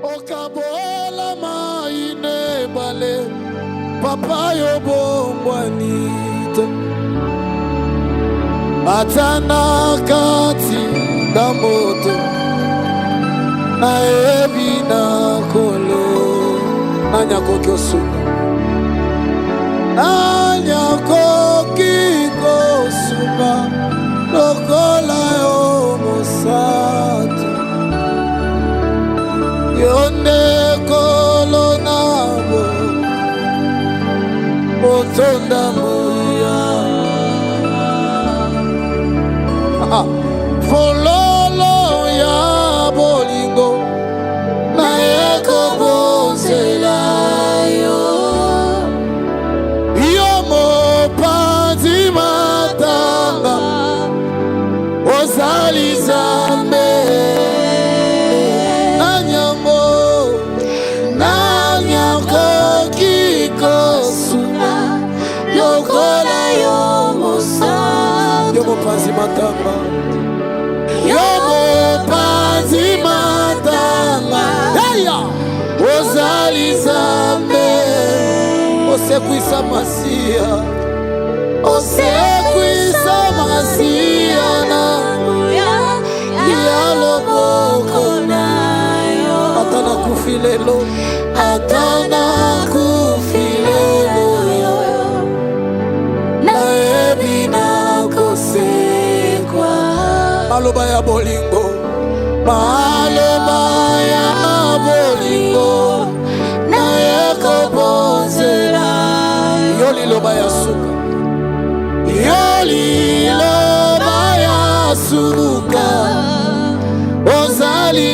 Okabola maine bale papa yo bombwanite atana kati na moto na ebi na kolo nanya kokyosu nanya kokikosuba lokola yo mosatu yonde kolo nabo otonda moya fololo ya bolingo na eko bonzela yo yomo panzi matanga ozali zambe Panzi matanga yomo panzi matanga heya ozali zambe osekuisa masia na yalo boko nayo atana kufilelo maloba ya bolingo na eko bonzela yoli loba ya suka ozali